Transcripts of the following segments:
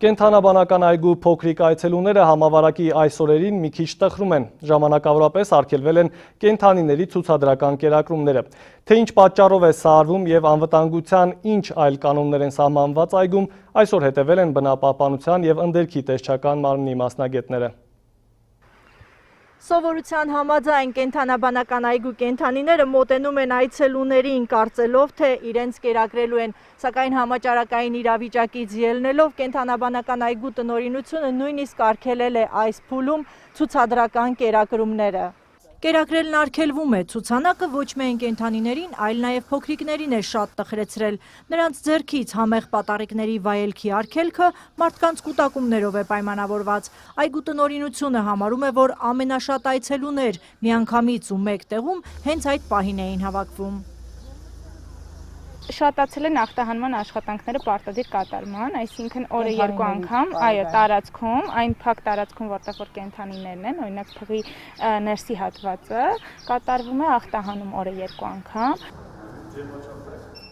Կենդանաբանական այգու փոքրիկ այցելուները համավարակի այս օրերին մի քիչ տխրում են, ժամանակավորապես արգելվել են կենդանիների ցուցադրական կերակրումները։ Թե ինչ պատճառով է սա արվում եւ անվտանգության ինչ այլ կանոններ են սահմանված այգում, այսօր հետևել են բնապահպանության եւ ընդերքի տեսչական մարմնի մասնագետները։ Սովորության համաձայն կենդանաբանական այգու կենդանիները մոտենում են այցելուներին կարծելով, թե իրենց կերակրելու են, սակայն համաճարակային իրավիճակից ելնելով կենդանաբանական այգու տնօրինությունը նույնիսկ արգելել է այս փուլում ցուցադրական կերակրումները։ Կերակրելն արգելվում է, ցուցանակը ոչ միայն կենդանիներին, այլ նաև փոքրիկներին է շատ տխրեցրել։ Նրանց ձեռքից համեղ պատառիկների վայելքի արգելքը մարդկանց կուտակումներով է պայմանավորված։ Այգու տնօրինությունը համարում է, որ ամենաշատ այցելուներ միանգամից ու մեկ տեղում հենց այդ պահին էին հավաքվում։ Շատացել են ախտահանման աշխատանքները պարտադիր կատարման, այսինքն օրը երկու անգամ, այո, տարածքում, այն փակ տարածքում, որտեղ որ կենդանիներն են, օրինակ փղի ներսի հատվածը, կատարվում է ախտահանում օրը երկու անգամ։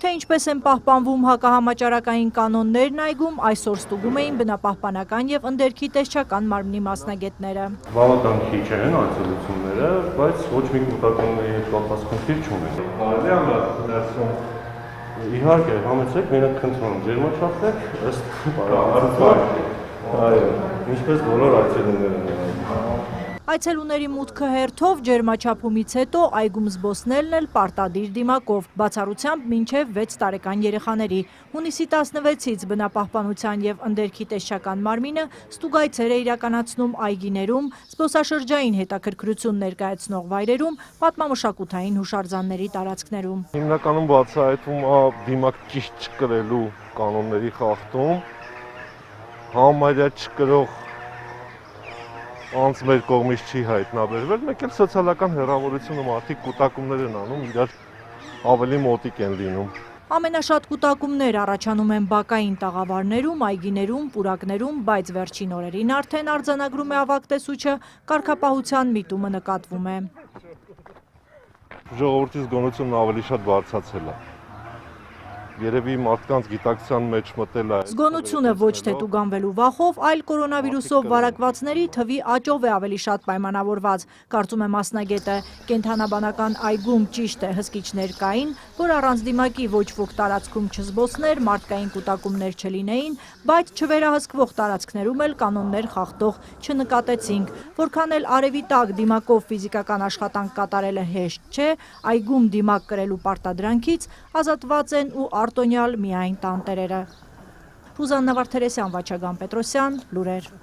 Թե ինչպես են պահպանվում հակահամաճարակային կանոններն այգում, այսօր ստուգում էին բնապահպանական եւ ընդերքի տեսչական մարմնի մասնագետները։ Բավական քիչ են այցելությունները, բայց ոչ մի կուտակումների հետ կապված խնդիր չունեն։ Կարելի է դարձում Իհարկե, համեցեք, մենակ խնդրում, ջերմաչափեք ըստ պարագայում։ Այո, ինչպես բոլոր այցելուները։ Այցելուների մուտքը հերթով ջերմաչափումից հետո այգում զբոսնելն էլ պարտադիր դիմակով, բացառությամբ մինչև 6 տարեկան երեխաների։ Հունիսի 16-ից բնապահպանության եւ ընդերքի տեսչական մարմինը ստուգայցեր է իրականացնում այգիներում, զբոսաշրջային հետաքրքրություն ներկայացնող վայրերում, պատմամշակութային հուշարձանների տարածքներում։ Հիմնականում բացահայտվում է դիմակ ճիշտ չկրելու կանոնների խախտում, համարյա չկրող անց մեր կողմից չի հայտնաբերվել, մեկ էլ սոցիալական հեռավորությունը մարդիկ կուտակումներ են անում, իրար ավելի մոտիկ են լինում։ Ամենաշատ կուտակումներ առաջանում են բակային տաղավարներում, այգիներում, պուրակներում, բայց վերջին օրերին արդեն արձանագրում է ավագ տեսուչը, կարգապահության միտումը նկատվում է։ Ժողովրդի զգոնությունն ավելի շատ բարձրացել է։ Երևի մարդկանց գիտակցության մեջ մտել է։ Զգոնությունը ոչ թե տուգանվելու վախով, այլ կորոնավիրուսով վարակվածների թվի աճով է ավելի շատ պայմանավորված, կարծում է մասնագետը։ Կենդանաբանական այգում ճիշտ է հսկիչներ կային, որ առանց դիմակի ոչ ոք տարածքում չզբոսներ, մարդկային կուտակումներ չլինեին, բայց չվերահսկվող տարածքներում էլ կանոններ խախտող չնկատեցինք։ Որքան էլ արևի տակ դիմակով ֆիզիկական աշխատանք կատարելը հեշտ չէ, այգում դիմակ կրելու պարտադրանքից ազատված են ու արտոնյալ միայն տանտերերը։ Ռուզաննա Վարդերեսյան, Վաչագան Պետրոսյան, լուրեր։